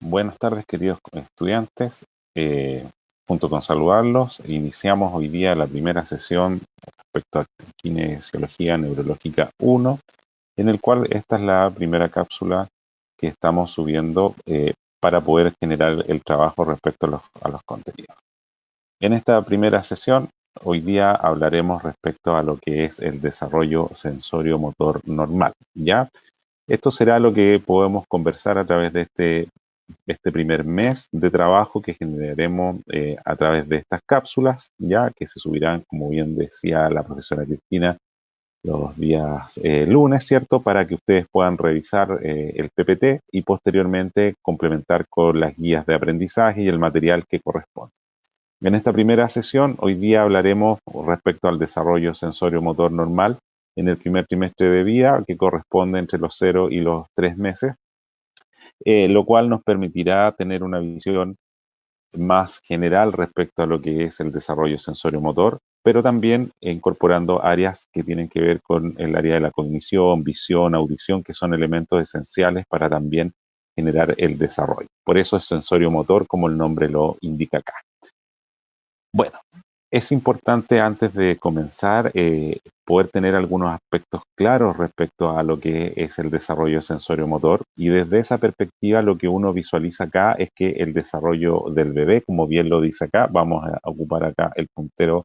Buenas tardes, queridos estudiantes. Junto con saludarlos, iniciamos hoy día la primera sesión respecto a Kinesiología Neurológica 1, en el cual esta es la primera cápsula que estamos subiendo para poder generar el trabajo respecto a los contenidos. En esta primera sesión, hoy día hablaremos respecto a lo que es el desarrollo sensorio-motor normal, ¿ya? Esto será lo que podemos conversar a través de este primer mes de trabajo que generaremos a través de estas cápsulas, ya que se subirán, como bien decía la profesora Cristina, los días lunes, ¿cierto? Para que ustedes puedan revisar el PPT y posteriormente complementar con las guías de aprendizaje y el material que corresponde. En esta primera sesión, hoy día hablaremos respecto al desarrollo sensorio-motor normal en el primer trimestre de vida, que corresponde entre los 0 y los 3 meses, lo cual nos permitirá tener una visión más general respecto a lo que es el desarrollo sensorio-motor, pero también incorporando áreas que tienen que ver con el área de la cognición, visión, audición, que son elementos esenciales para también generar el desarrollo. Por eso es sensorio-motor, como el nombre lo indica acá. Bueno, es importante antes de comenzar poder tener algunos aspectos claros respecto a lo que es el desarrollo sensorio-motor, y desde esa perspectiva lo que uno visualiza acá es que el desarrollo del bebé, como bien lo dice acá, vamos a ocupar acá el puntero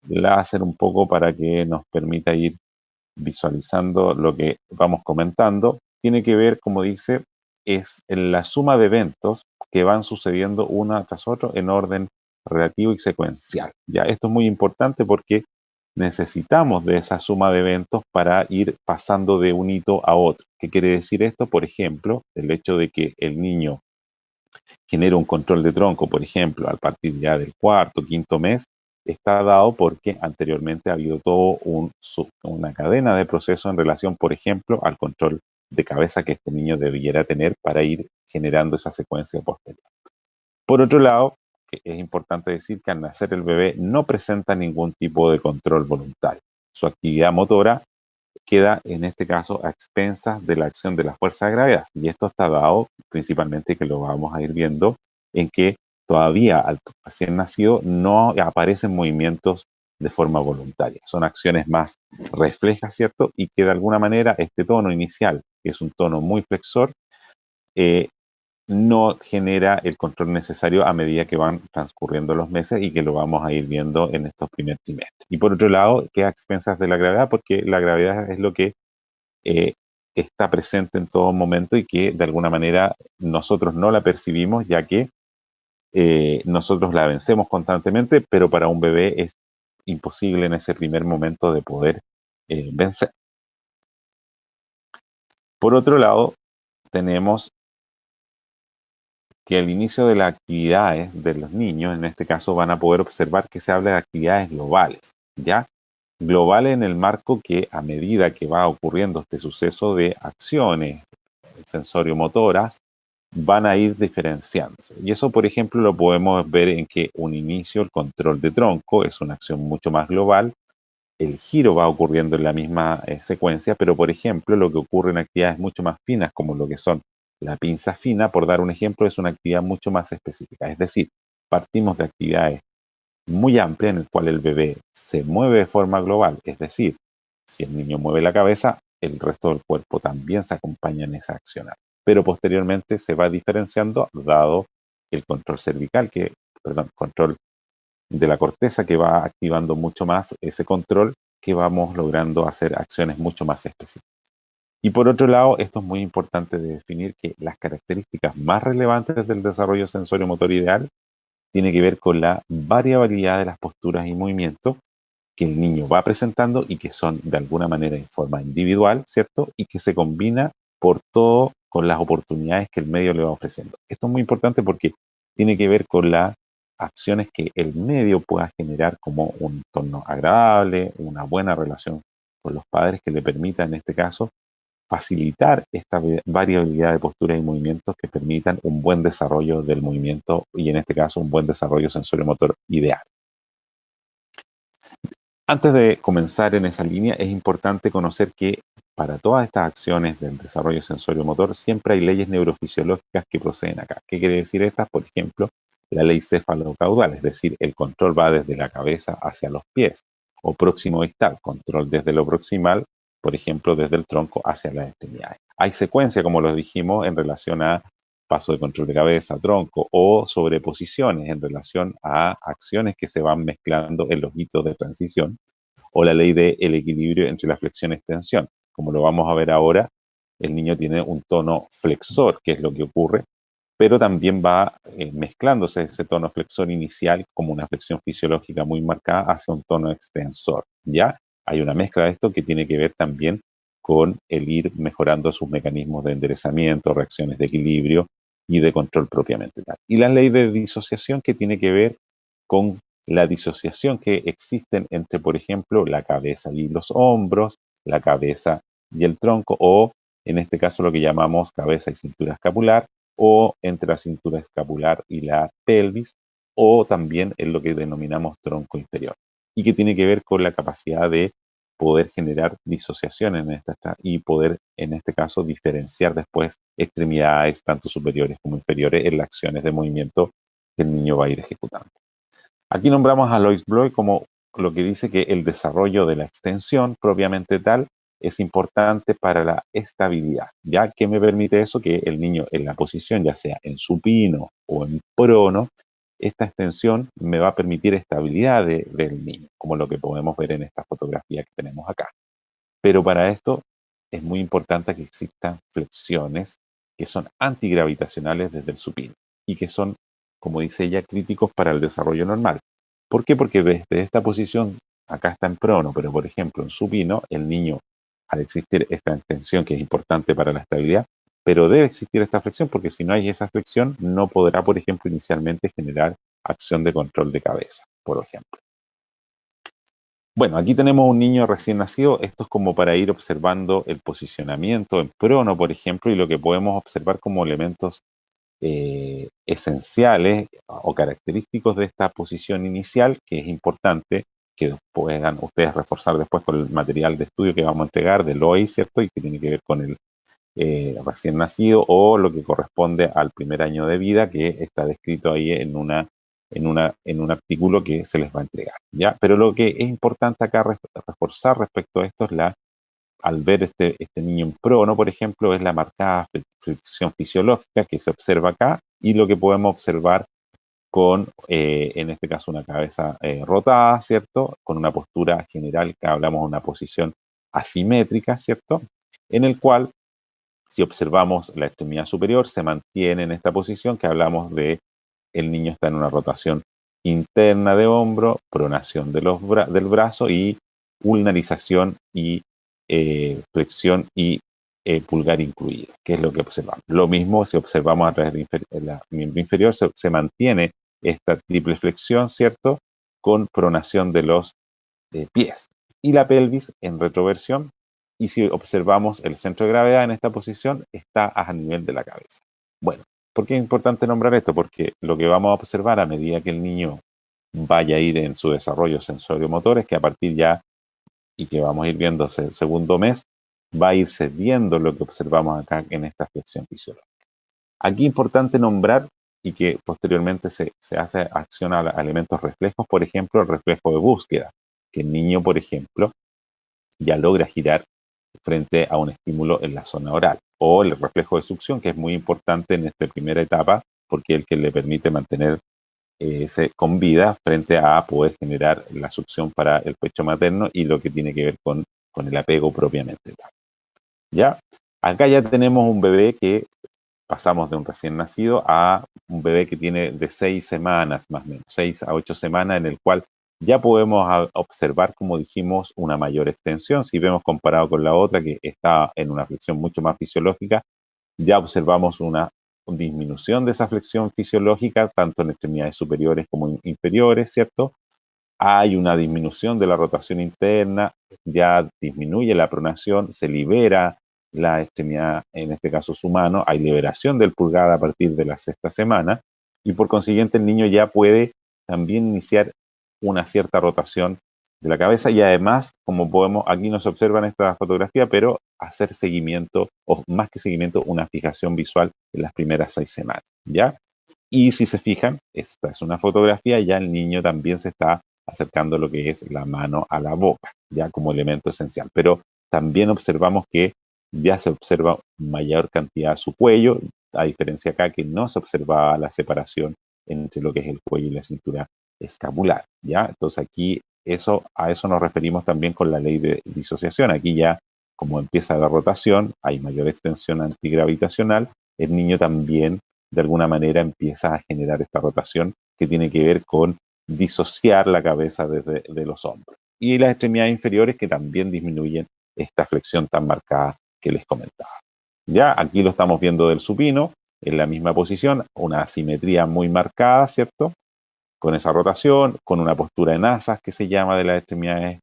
láser un poco para que nos permita ir visualizando lo que vamos comentando, tiene que ver, como dice, es en la suma de eventos que van sucediendo uno tras otro en orden relativo y secuencial. Ya, esto es muy importante porque necesitamos de esa suma de eventos para ir pasando de un hito a otro. ¿Qué quiere decir esto? Por ejemplo, el hecho de que el niño genere un control de tronco, por ejemplo, a partir ya del cuarto, quinto mes, está dado porque anteriormente ha habido todo una cadena de procesos en relación, por ejemplo, al control de cabeza que este niño debiera tener para ir generando esa secuencia posterior. Por otro lado, es importante decir que al nacer el bebé no presenta ningún tipo de control voluntario. Su actividad motora queda, en este caso, a expensas de la acción de la fuerza de gravedad. Y esto está dado principalmente, que lo vamos a ir viendo, en que todavía al recién nacido no aparecen movimientos de forma voluntaria. Son acciones más reflejas, ¿cierto? Y que de alguna manera este tono inicial, que es un tono muy flexor, no genera el control necesario a medida que van transcurriendo los meses, y que lo vamos a ir viendo en estos primeros trimestres. Y por otro lado, queda a expensas de la gravedad, porque la gravedad es lo que está presente en todo momento y que de alguna manera nosotros no la percibimos, ya que nosotros la vencemos constantemente, pero para un bebé es imposible en ese primer momento de poder vencer. Por otro lado, tenemos que al inicio de las actividades de los niños, en este caso, van a poder observar que se habla de actividades globales, ¿ya? Globales en el marco que, a medida que va ocurriendo este suceso de acciones sensoriomotoras, van a ir diferenciándose. Y eso, por ejemplo, lo podemos ver en que un inicio, el control de tronco, es una acción mucho más global. El giro va ocurriendo en la misma secuencia, pero, por ejemplo, lo que ocurre en actividades mucho más finas, como lo que son la pinza fina, por dar un ejemplo, es una actividad mucho más específica. Es decir, partimos de actividades muy amplias en el cual el bebé se mueve de forma global. Es decir, si el niño mueve la cabeza, el resto del cuerpo también se acompaña en esa acción. Pero posteriormente se va diferenciando dado el control cervical, control de la corteza, que va activando mucho más ese control, que vamos logrando hacer acciones mucho más específicas. Y por otro lado, esto es muy importante de definir, que las características más relevantes del desarrollo sensorio-motor ideal tiene que ver con la variabilidad de las posturas y movimientos que el niño va presentando, y que son de alguna manera en forma individual, ¿cierto? Y que se combina por todo con las oportunidades que el medio le va ofreciendo. Esto es muy importante porque tiene que ver con las acciones que el medio pueda generar, como un entorno agradable, una buena relación con los padres que le permita, en este caso, facilitar esta variabilidad de posturas y movimientos que permitan un buen desarrollo del movimiento, y en este caso un buen desarrollo sensorio-motor ideal. Antes de comenzar en esa línea, es importante conocer que para todas estas acciones del desarrollo sensorio-motor siempre hay leyes neurofisiológicas que proceden acá. ¿Qué quiere decir estas? Por ejemplo, la ley cefalocaudal, es decir, el control va desde la cabeza hacia los pies, o próximo distal, control desde lo proximal, por ejemplo, desde el tronco hacia las extremidades. Hay secuencia, como lo dijimos, en relación a paso de control de cabeza, tronco, o sobreposiciones en relación a acciones que se van mezclando en los hitos de transición, o la ley del equilibrio entre la flexión y extensión. Como lo vamos a ver ahora, el niño tiene un tono flexor, que es lo que ocurre, pero también va mezclándose ese tono flexor inicial como una flexión fisiológica muy marcada hacia un tono extensor. Ya hay una mezcla de esto que tiene que ver también con el ir mejorando sus mecanismos de enderezamiento, reacciones de equilibrio y de control propiamente tal. Y la ley de disociación que tiene que ver con la disociación que existen entre, por ejemplo, la cabeza y los hombros, la cabeza y el tronco, o en este caso lo que llamamos cabeza y cintura escapular, o entre la cintura escapular y la pelvis, o también en lo que denominamos tronco inferior, y que tiene que ver con la capacidad de poder generar disociaciones en esta y poder, en este caso, diferenciar después extremidades, tanto superiores como inferiores, en las acciones de movimiento que el niño va a ir ejecutando. Aquí nombramos a Lois Bloy como lo que dice que el desarrollo de la extensión propiamente tal es importante para la estabilidad. ¿Ya? ¿Qué me permite eso? Que el niño en la posición, ya sea en supino o en prono, esta extensión me va a permitir estabilidad del niño, como lo que podemos ver en esta fotografía que tenemos acá. Pero para esto es muy importante que existan flexiones que son antigravitacionales desde el supino y que son, como dice ella, críticos para el desarrollo normal. ¿Por qué? Porque desde esta posición, acá está en prono, pero por ejemplo en supino, el niño, al existir esta extensión que es importante para la estabilidad, pero debe existir esta flexión porque si no hay esa flexión, no podrá, por ejemplo, inicialmente generar acción de control de cabeza, por ejemplo. Bueno, aquí tenemos un niño recién nacido. Esto es como para ir observando el posicionamiento en prono, por ejemplo, y lo que podemos observar como elementos esenciales o característicos de esta posición inicial, que es importante que puedan ustedes reforzar después con el material de estudio que vamos a entregar del OI, ¿cierto? Y que tiene que ver con el recién nacido o lo que corresponde al primer año de vida, que está descrito ahí en un artículo que se les va a entregar, ¿ya? Pero lo que es importante acá reforzar respecto a esto es al ver este niño en prono, por ejemplo, es la marcada flexión fisiológica que se observa acá y lo que podemos observar con, en este caso, una cabeza rotada, ¿cierto? Con una postura general que hablamos de una posición asimétrica, ¿cierto? En el cual, si observamos la extremidad superior, se mantiene en esta posición que hablamos de el niño está en una rotación interna de hombro, pronación del brazo y ulnarización y flexión y pulgar incluido, que es lo que observamos. Lo mismo si observamos a través de la miembro inferior, se mantiene esta triple flexión, ¿cierto? Con pronación de los pies. Y la pelvis en retroversión. Y si observamos el centro de gravedad en esta posición, está a nivel de la cabeza. Bueno, ¿por qué es importante nombrar esto? Porque lo que vamos a observar a medida que el niño vaya a ir en su desarrollo sensorio-motor es que a partir ya, y que vamos a ir viendo el segundo mes, va a irse viendo lo que observamos acá en esta flexión fisiológica. Aquí es importante nombrar y que posteriormente se hace acción a elementos reflejos, por ejemplo, el reflejo de búsqueda, que el niño, por ejemplo, ya logra girar frente a un estímulo en la zona oral, o el reflejo de succión, que es muy importante en esta primera etapa, porque es el que le permite mantener con vida frente a poder generar la succión para el pecho materno y lo que tiene que ver con el apego propiamente tal. ¿Ya? Acá ya tenemos un bebé que pasamos de un recién nacido a un bebé que tiene de 6 semanas, más o menos, 6 a 8 semanas, en el cual ya podemos observar, como dijimos, una mayor extensión. Si vemos comparado con la otra, que está en una flexión mucho más fisiológica, ya observamos una disminución de esa flexión fisiológica, tanto en extremidades superiores como inferiores, ¿cierto? Hay una disminución de la rotación interna, ya disminuye la pronación, se libera la extremidad, en este caso su mano, hay liberación del pulgar a partir de la sexta semana y por consiguiente el niño ya puede también iniciar una cierta rotación de la cabeza y además, como podemos, aquí no se observa en esta fotografía, pero hacer seguimiento, o más que seguimiento, una fijación visual en las primeras 6 semanas, ¿ya? Y si se fijan, esta es una fotografía, ya el niño también se está acercando lo que es la mano a la boca, ya como elemento esencial. Pero también observamos que ya se observa mayor cantidad de su cuello, a diferencia acá que no se observaba la separación entre lo que es el cuello y la cintura escapular, ¿ya? Entonces aquí a eso nos referimos también con la ley de disociación. Aquí ya, como empieza la rotación, hay mayor extensión antigravitacional, el niño también de alguna manera empieza a generar esta rotación que tiene que ver con disociar la cabeza de los hombros. Y las extremidades inferiores que también disminuyen esta flexión tan marcada que les comentaba. Ya aquí lo estamos viendo del supino, en la misma posición, una asimetría muy marcada, ¿cierto? Con esa rotación, con una postura en asas que se llama de las extremidades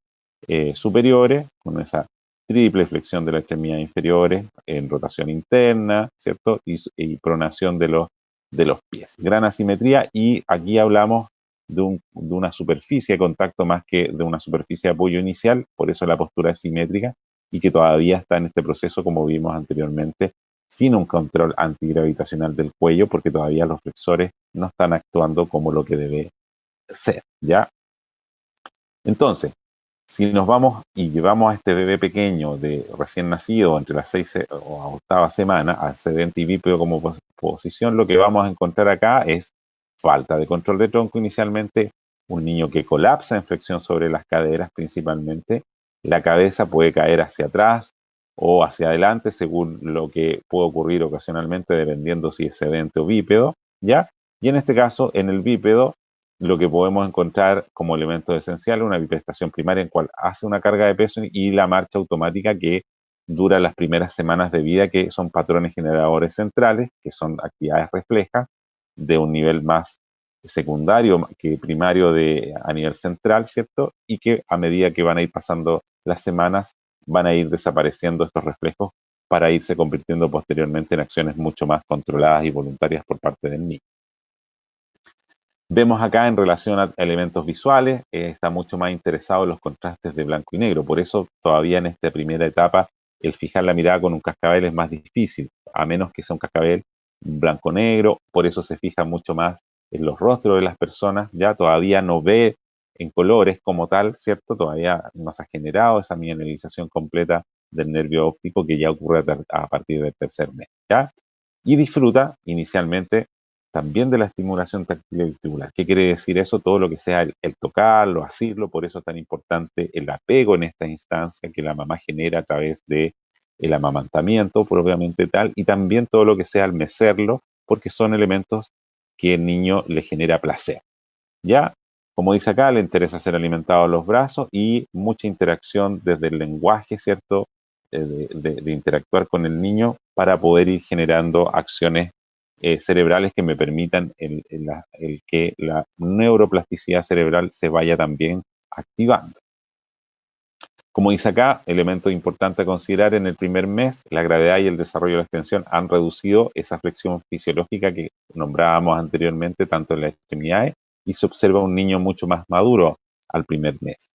superiores, con esa triple flexión de las extremidades inferiores en rotación interna, ¿cierto? Y pronación de los pies. Gran asimetría y aquí hablamos de una superficie de contacto más que de una superficie de apoyo inicial, por eso la postura es simétrica y que todavía está en este proceso, como vimos anteriormente, sin un control antigravitacional del cuello, porque todavía los flexores no están actuando como lo que debe ser, ¿ya? Entonces, si nos vamos y llevamos a este bebé pequeño de recién nacido entre las 6 o a octava semana al sedente y bípedo como posición, lo que vamos a encontrar acá es falta de control de tronco inicialmente, un niño que colapsa en flexión sobre las caderas principalmente, la cabeza puede caer hacia atrás o hacia adelante según lo que puede ocurrir ocasionalmente dependiendo si es sedente o bípedo, ¿ya? Y en este caso, en el bípedo, lo que podemos encontrar como elemento esencial, una biprestación primaria en cual hace una carga de peso y la marcha automática que dura las primeras semanas de vida, que son patrones generadores centrales, que son actividades reflejas de un nivel más secundario que primario a nivel central, ¿cierto? Y que a medida que van a ir pasando las semanas, van a ir desapareciendo estos reflejos para irse convirtiendo posteriormente en acciones mucho más controladas y voluntarias por parte del niño. Vemos acá en relación a elementos visuales, está mucho más interesado en los contrastes de blanco y negro, por eso todavía en esta primera etapa el fijar la mirada con un cascabel es más difícil, a menos que sea un cascabel blanco-negro, por eso se fija mucho más en los rostros de las personas, ya todavía no ve en colores como tal, ¿cierto? Todavía no se ha generado esa mineralización completa del nervio óptico que ya ocurre a partir del tercer mes, ¿ya? Y disfruta inicialmente también de la estimulación táctil y vestibular. ¿Qué quiere decir eso? Todo lo que sea el tocarlo, asirlo, por eso es tan importante el apego en esta instancia que la mamá genera a través de el amamantamiento propiamente tal, y también todo lo que sea el mecerlo, porque son elementos que el niño le genera placer. Ya, como dice acá, le interesa ser alimentado a los brazos y mucha interacción desde el lenguaje, ¿cierto? De interactuar con el niño para poder ir generando acciones cerebrales que me permitan que la neuroplasticidad cerebral se vaya también activando. Como dice acá, elemento importante a considerar en el primer mes, la gravedad y el desarrollo de la extensión han reducido esa flexión fisiológica que nombrábamos anteriormente, tanto en las extremidades, y se observa un niño mucho más maduro al primer mes.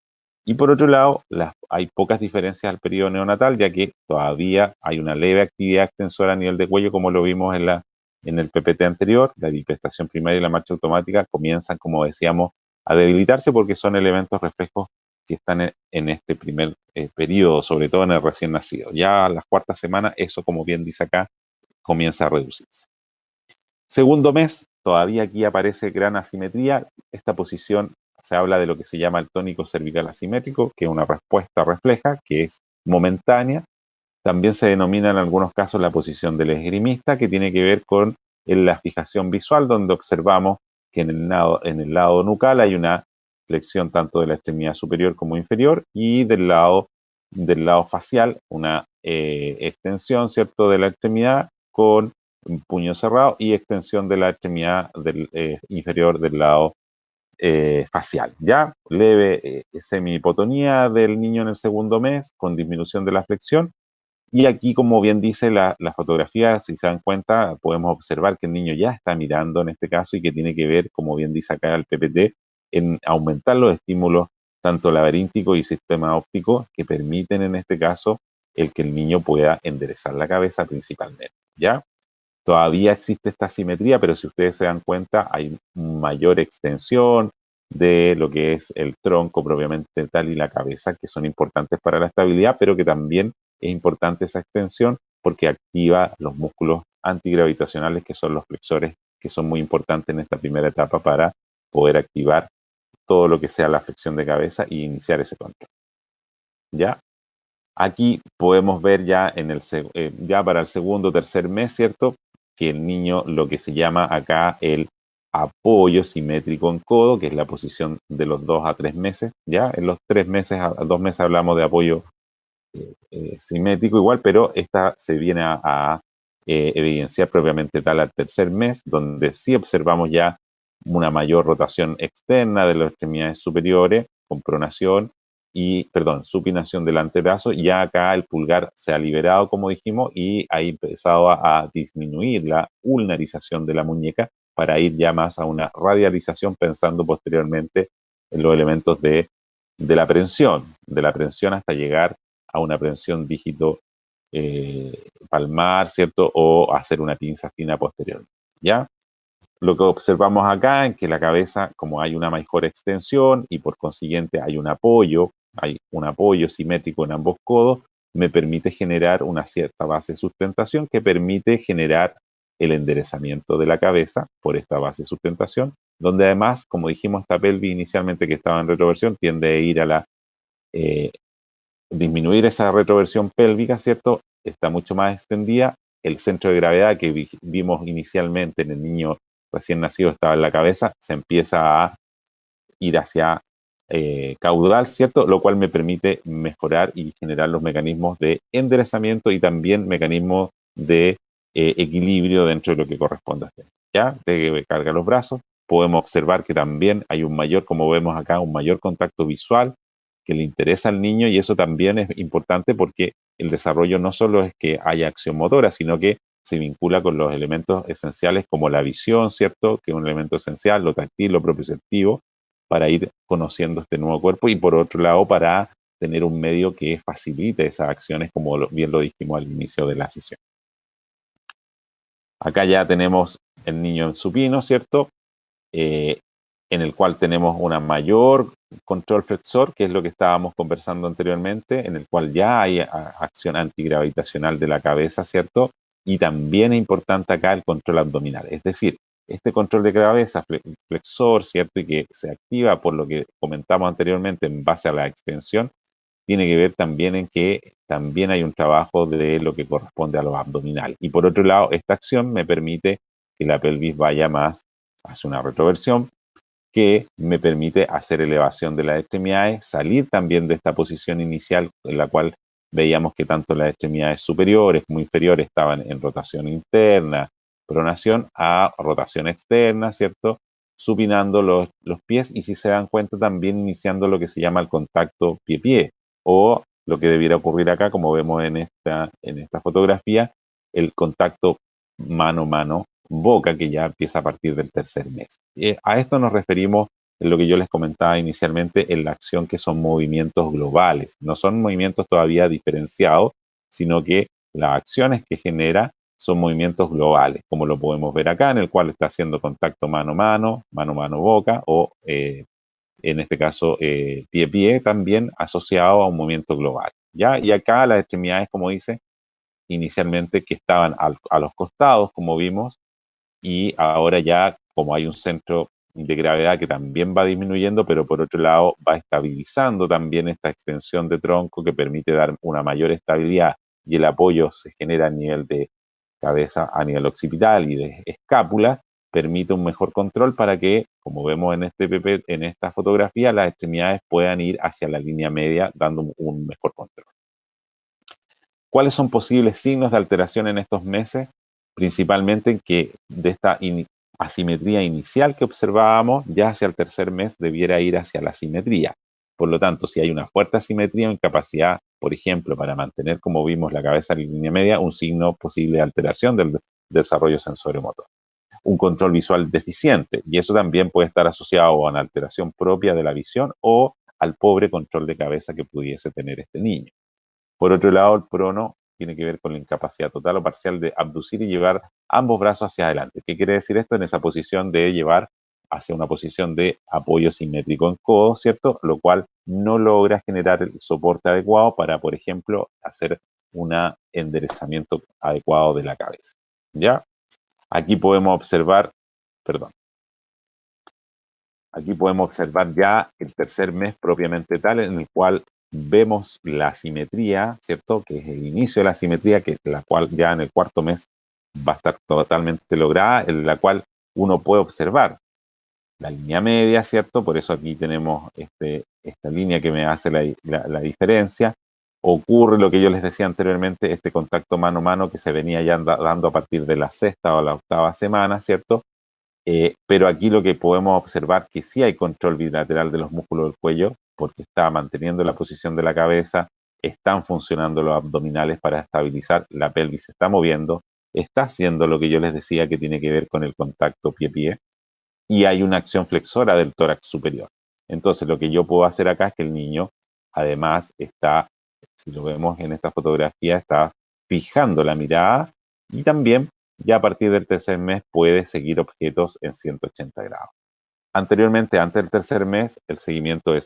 Y por otro lado, hay pocas diferencias al periodo neonatal, ya que todavía hay una leve actividad extensora a nivel de cuello, como lo vimos en el PPT anterior. La biprestación primaria y la marcha automática comienzan, como decíamos, a debilitarse porque son elementos reflejos que están en este primer periodo, sobre todo en el recién nacido. Ya a las cuartas semanas, eso, como bien dice acá, comienza a reducirse. Segundo mes, todavía aquí aparece gran asimetría. Esta posición se habla de lo que se llama el tónico cervical asimétrico, que es una respuesta refleja, que es momentánea. También se denomina en algunos casos la posición del esgrimista, que tiene que ver con la fijación visual, donde observamos que en el lado nucal hay una flexión tanto de la extremidad superior como inferior y del lado facial una extensión, ¿cierto?, de la extremidad con un puño cerrado y extensión de la extremidad inferior del lado facial, ¿ya? Leve semihipotonía del niño en el segundo mes con disminución de la flexión. Y aquí, como bien dice la fotografía, si se dan cuenta, podemos observar que el niño ya está mirando en este caso y que tiene que ver, como bien dice acá el PPT, en aumentar los estímulos tanto laberíntico y sistema óptico, que permiten en este caso el que el niño pueda enderezar la cabeza principalmente, ¿ya? Todavía existe esta asimetría, pero si ustedes se dan cuenta, hay mayor extensión de lo que es el tronco propiamente tal y la cabeza, que son importantes para la estabilidad, pero que también es importante esa extensión porque activa los músculos antigravitacionales, que son los flexores, que son muy importantes en esta primera etapa para poder activar todo lo que sea la flexión de cabeza y iniciar ese control. ¿Ya? Aquí podemos ver ya, ya para el segundo o tercer mes, ¿cierto? Que el niño, lo que se llama acá el apoyo simétrico en codo, que es la posición de los 2 a 3 meses, ¿ya? En los 3 meses a 2 meses hablamos de apoyo simétrico igual, pero esta se viene a evidenciar propiamente tal al tercer mes, donde sí observamos ya una mayor rotación externa de las extremidades superiores con pronación y, perdón, supinación del antebrazo. Ya acá el pulgar se ha liberado, como dijimos, y ha empezado a disminuir la ulnarización de la muñeca para ir ya más a una radialización, pensando posteriormente en los elementos de la prensión hasta llegar a una prensión dígito palmar, ¿cierto? O hacer una pinza fina posterior, ¿ya? Lo que observamos acá es que la cabeza, como hay una mejor extensión y por consiguiente hay un apoyo simétrico en ambos codos, me permite generar una cierta base de sustentación que permite generar el enderezamiento de la cabeza por esta base de sustentación, donde además, como dijimos, esta pelvis inicialmente que estaba en retroversión tiende a ir a la disminuir esa retroversión pélvica, ¿cierto? Está mucho más extendida. El centro de gravedad que vimos inicialmente en el niño recién nacido estaba en la cabeza, se empieza a ir hacia caudal, ¿cierto? Lo cual me permite mejorar y generar los mecanismos de enderezamiento y también mecanismos de equilibrio dentro de lo que corresponde a hacer. ¿Ya? De carga los brazos. Podemos observar que también hay un mayor, como vemos acá, un mayor contacto visual que le interesa al niño y eso también es importante porque el desarrollo no solo es que haya acción motora, sino que se vincula con los elementos esenciales como la visión, ¿cierto? Que es un elemento esencial, lo táctil, lo propioceptivo, para ir conociendo este nuevo cuerpo y por otro lado para tener un medio que facilite esas acciones como bien lo dijimos al inicio de la sesión. Acá ya tenemos el niño en supino, ¿cierto? En el cual tenemos una mayor control flexor, que es lo que estábamos conversando anteriormente, en el cual ya hay acción antigravitacional de la cabeza, ¿cierto? Y también es importante acá el control abdominal, es decir, este control de cabeza flexor, ¿cierto? Y que se activa por lo que comentamos anteriormente en base a la extensión, tiene que ver también en que también hay un trabajo de lo que corresponde a lo abdominal. Y por otro lado, esta acción me permite que la pelvis vaya más hacia una retroversión, que me permite hacer elevación de las extremidades, salir también de esta posición inicial en la cual veíamos que tanto las extremidades superiores como inferiores estaban en rotación interna, pronación a rotación externa, ¿cierto? Supinando los pies y si se dan cuenta también iniciando lo que se llama el contacto pie-pie o lo que debiera ocurrir acá, como vemos en esta fotografía, el contacto mano-mano boca, que ya empieza a partir del tercer mes. A esto nos referimos en lo que yo les comentaba inicialmente en la acción, que son movimientos globales. No son movimientos todavía diferenciados, sino que las acciones que genera son movimientos globales, como lo podemos ver acá, en el cual está haciendo contacto mano-mano, mano-mano boca, o en este caso pie-pie, también asociado a un movimiento global. ¿Ya? Y acá las extremidades, como dice, inicialmente que estaban a los costados, como vimos, y ahora ya como hay un centro de gravedad que también va disminuyendo, pero por otro lado va estabilizando también esta extensión de tronco que permite dar una mayor estabilidad y el apoyo se genera a nivel de cabeza, a nivel occipital y de escápula, permite un mejor control para que, como vemos en esta fotografía, las extremidades puedan ir hacia la línea media dando un mejor control. ¿Cuáles son posibles signos de alteración en estos meses? Principalmente en que de esta asimetría inicial que observábamos, ya hacia el tercer mes debiera ir hacia la simetría. Por lo tanto, si hay una fuerte asimetría o incapacidad, por ejemplo, para mantener, como vimos, la cabeza en línea media, un signo posible de alteración del desarrollo sensoriomotor. Un control visual deficiente, y eso también puede estar asociado a una alteración propia de la visión o al pobre control de cabeza que pudiese tener este niño. Por otro lado, el prono tiene que ver con la incapacidad total o parcial de abducir y llevar ambos brazos hacia adelante. ¿Qué quiere decir esto? En esa posición de llevar hacia una posición de apoyo simétrico en codo, ¿cierto? Lo cual no logra generar el soporte adecuado para, por ejemplo, hacer un enderezamiento adecuado de la cabeza. ¿Ya? Aquí podemos observar, perdón, aquí podemos observar ya el tercer mes propiamente tal, en el cual vemos la simetría, ¿cierto? Que es el inicio de la simetría, que la cual ya en el cuarto mes va a estar totalmente lograda, en la cual uno puede observar la línea media, ¿cierto? Por eso aquí tenemos esta línea que me hace la diferencia. Ocurre lo que yo les decía anteriormente, este contacto mano a mano que se venía ya dando a partir de la sexta o la octava semana, ¿cierto? Pero aquí lo que podemos observar que sí hay control bilateral de los músculos del cuello, porque está manteniendo la posición de la cabeza, están funcionando los abdominales para estabilizar, la pelvis se está moviendo, está haciendo lo que yo les decía que tiene que ver con el contacto pie-pie, y hay una acción flexora del tórax superior. Entonces, lo que yo puedo hacer acá es que el niño, además, está, si lo vemos en esta fotografía, está fijando la mirada y también ya a partir del tercer mes puede seguir objetos en 180 grados. Anteriormente, antes del tercer mes, el seguimiento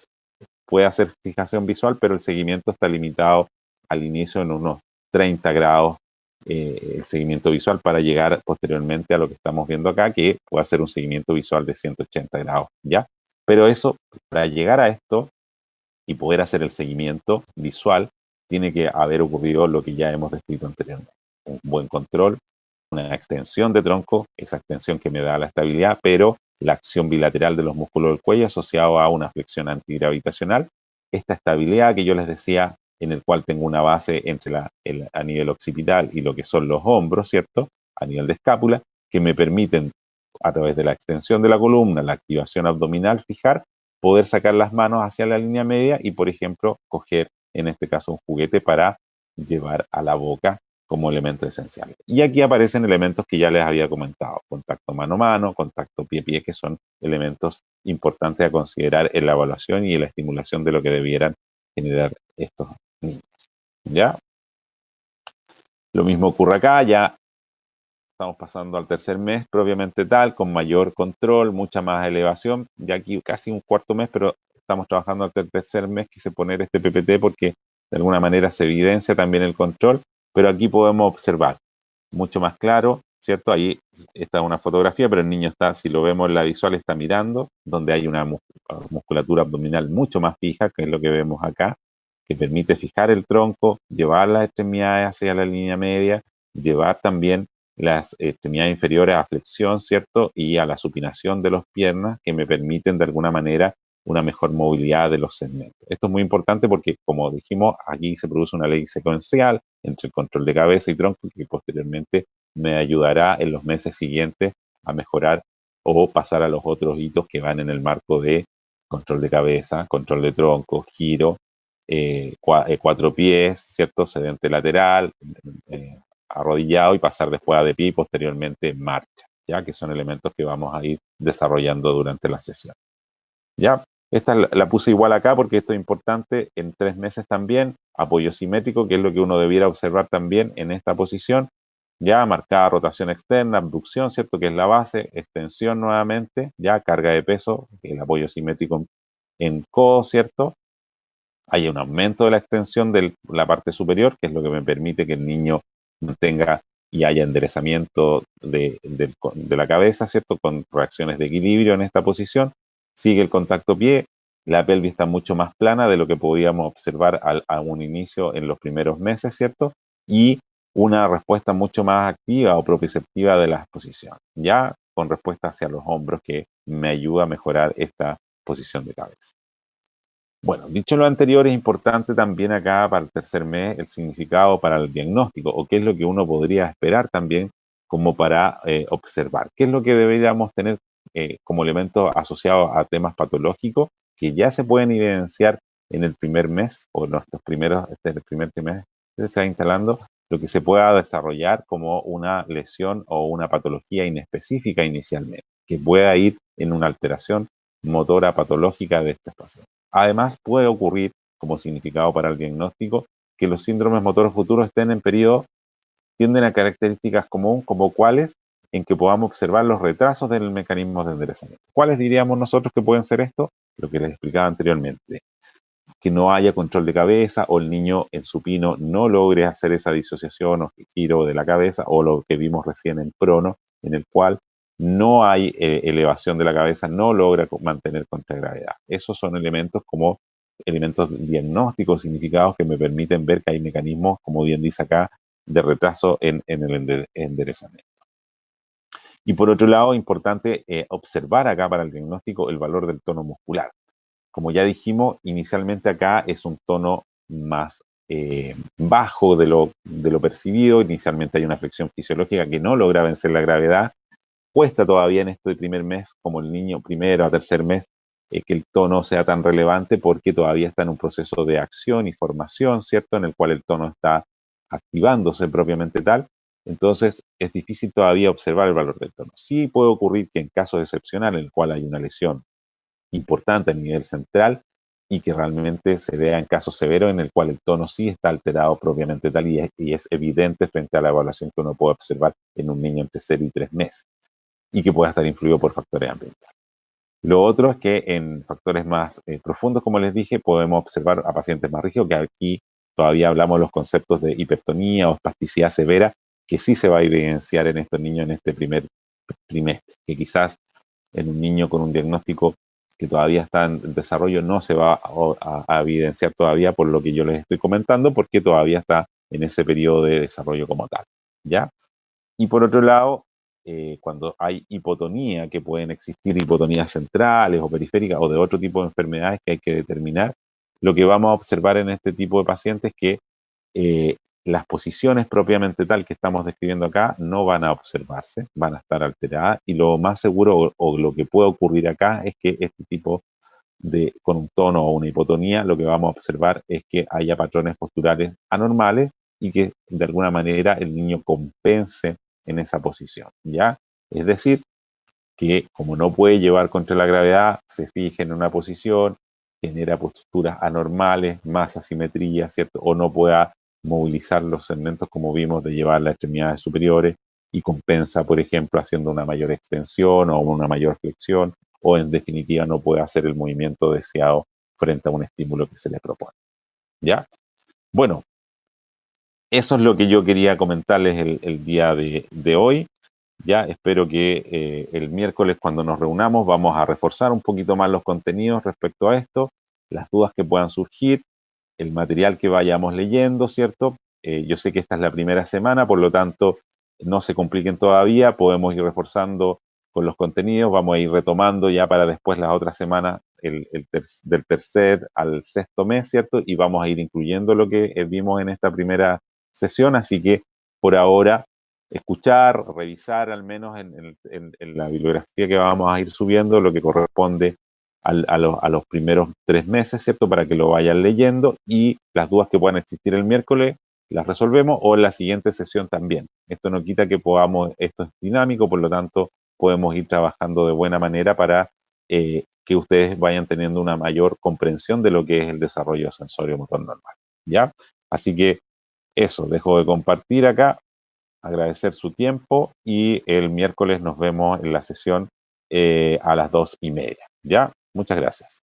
puede hacer fijación visual, pero el seguimiento está limitado al inicio en unos 30 grados el seguimiento visual para llegar posteriormente a lo que estamos viendo acá, que puede ser un seguimiento visual de 180 grados, ¿ya? Pero eso, para llegar a esto y poder hacer el seguimiento visual, tiene que haber ocurrido lo que ya hemos descrito anteriormente. Un buen control, una extensión de tronco, esa extensión que me da la estabilidad, pero la acción bilateral de los músculos del cuello asociado a una flexión antigravitacional, esta estabilidad que yo les decía, en el cual tengo una base entre a nivel occipital y lo que son los hombros, ¿cierto? A nivel de escápula, que me permiten, a través de la extensión de la columna, la activación abdominal, fijar, poder sacar las manos hacia la línea media y, por ejemplo, coger, en este caso, un juguete para llevar a la boca como elemento esencial. Y aquí aparecen elementos que ya les había comentado, contacto mano a mano, contacto pie-pie, que son elementos importantes a considerar en la evaluación y en la estimulación de lo que debieran generar estos niños. ¿Ya? Lo mismo ocurre acá, ya estamos pasando al tercer mes propiamente tal, con mayor control, mucha más elevación, ya aquí casi un cuarto mes, pero estamos trabajando hasta el tercer mes, quise poner este PPT porque de alguna manera se evidencia también el control, pero aquí podemos observar mucho más claro, ¿cierto? Ahí está una fotografía, pero el niño está, si lo vemos en la visual, está mirando, donde hay una musculatura abdominal mucho más fija, que es lo que vemos acá, que permite fijar el tronco, llevar las extremidades hacia la línea media, llevar también las extremidades inferiores a flexión, ¿cierto? Y a la supinación de las piernas, que me permiten de alguna manera una mejor movilidad de los segmentos. Esto es muy importante porque, como dijimos, aquí se produce una ley secuencial entre el control de cabeza y tronco que posteriormente me ayudará en los meses siguientes a mejorar o pasar a los otros hitos que van en el marco de control de cabeza, control de tronco, giro, cuatro pies, ¿cierto? Sedente lateral, arrodillado y pasar después a de pie y posteriormente marcha, ¿ya? Que son elementos que vamos a ir desarrollando durante la sesión. ¿Ya? Esta la puse igual acá porque esto es importante en 3 meses también, apoyo simétrico, que es lo que uno debiera observar también en esta posición, ya marcada rotación externa, abducción, ¿cierto? Que es la base, extensión nuevamente, ya carga de peso, que es el apoyo simétrico en codo, ¿cierto? Hay un aumento de la extensión de la parte superior, que es lo que me permite que el niño mantenga y haya enderezamiento de la cabeza, ¿cierto? Con reacciones de equilibrio en esta posición. Sigue el contacto pie, la pelvis está mucho más plana de lo que podíamos observar a un inicio en los primeros meses, ¿cierto? Y una respuesta mucho más activa o propioceptiva de la exposición, ya con respuesta hacia los hombros que me ayuda a mejorar esta posición de cabeza. Bueno, dicho lo anterior, es importante también acá para el tercer mes el significado para el diagnóstico o qué es lo que uno podría esperar también como para observar. ¿Qué es lo que deberíamos tener como elementos asociados a temas patológicos que ya se pueden evidenciar en el primer mes o en nuestros primeros, el primer trimestre se va instalando, lo que se pueda desarrollar como una lesión o una patología inespecífica inicialmente, que pueda ir en una alteración motora patológica de estos pacientes. Además, puede ocurrir, como significado para el diagnóstico, que los síndromes motores futuros estén en periodo, tienden a características comunes, como cuáles, en que podamos observar los retrasos del mecanismo de enderezamiento. ¿Cuáles diríamos nosotros que pueden ser esto? Lo que les explicaba anteriormente, que no haya control de cabeza o el niño en supino no logre hacer esa disociación o giro de la cabeza, o lo que vimos recién en prono, en el cual no hay elevación de la cabeza, no logra mantener contragravedad. Esos son elementos como elementos diagnósticos significados que me permiten ver que hay mecanismos, como bien dice acá, de retraso en el enderezamiento. Y por otro lado, importante observar acá para el diagnóstico el valor del tono muscular. Como ya dijimos, inicialmente acá es un tono más bajo de lo percibido. Inicialmente hay una flexión fisiológica que no logra vencer la gravedad. Cuesta todavía en este primer mes, como el niño primero o tercer mes, que el tono sea tan relevante porque todavía está en un proceso de acción y formación, ¿cierto? En el cual el tono está activándose propiamente tal. Entonces es difícil todavía observar el valor del tono. Sí puede ocurrir que en casos excepcionales en el cual hay una lesión importante a nivel central y que realmente se vea en casos severos en el cual el tono sí está alterado propiamente tal y es evidente frente a la evaluación que uno puede observar en un niño entre 0 y 3 meses y que pueda estar influido por factores ambientales. Lo otro es que en factores más profundos, como les dije, podemos observar a pacientes más rígidos, que aquí todavía hablamos de los conceptos de hipertonía o espasticidad severa, que sí se va a evidenciar en estos niños en este primer trimestre, que quizás en un niño con un diagnóstico que todavía está en desarrollo no se va a evidenciar todavía por lo que yo les estoy comentando, porque todavía está en ese periodo de desarrollo como tal, ¿ya? Y por otro lado, cuando hay hipotonía, que pueden existir hipotonías centrales o periféricas o de otro tipo de enfermedades que hay que determinar, lo que vamos a observar en este tipo de pacientes es que las posiciones propiamente tal que estamos describiendo acá no van a observarse, van a estar alteradas y lo más seguro o lo que puede ocurrir acá es que este tipo con un tono o una hipotonía, lo que vamos a observar es que haya patrones posturales anormales y que de alguna manera el niño compense en esa posición, ¿ya? Es decir, que como no puede llevar contra la gravedad, se fije en una posición, genera posturas anormales, más asimetría, ¿cierto? O no pueda movilizar los segmentos como vimos de llevar las extremidades superiores y compensa, por ejemplo, haciendo una mayor extensión o una mayor flexión, o en definitiva no puede hacer el movimiento deseado frente a un estímulo que se le propone, ¿ya? Bueno, eso es lo que yo quería comentarles el día de hoy. Ya espero que el miércoles cuando nos reunamos vamos a reforzar un poquito más los contenidos respecto a esto, las dudas que puedan surgir, el material que vayamos leyendo, ¿cierto? Yo sé que esta es la primera semana, por lo tanto, no se compliquen todavía, podemos ir reforzando con los contenidos, vamos a ir retomando ya para después las otras semanas, del tercer al sexto mes, ¿cierto? Y vamos a ir incluyendo lo que vimos en esta primera sesión, así que por ahora escuchar, revisar al menos en la bibliografía que vamos a ir subiendo lo que corresponde a los primeros 3 meses, ¿cierto? Para que lo vayan leyendo y las dudas que puedan existir el miércoles las resolvemos o en la siguiente sesión también. Esto no quita que podamos, esto es dinámico, por lo tanto podemos ir trabajando de buena manera para que ustedes vayan teniendo una mayor comprensión de lo que es el desarrollo sensorio motor normal, ¿ya? Así que eso, dejo de compartir acá, agradecer su tiempo y el miércoles nos vemos en la sesión a las 2:30, ¿ya? Muchas gracias.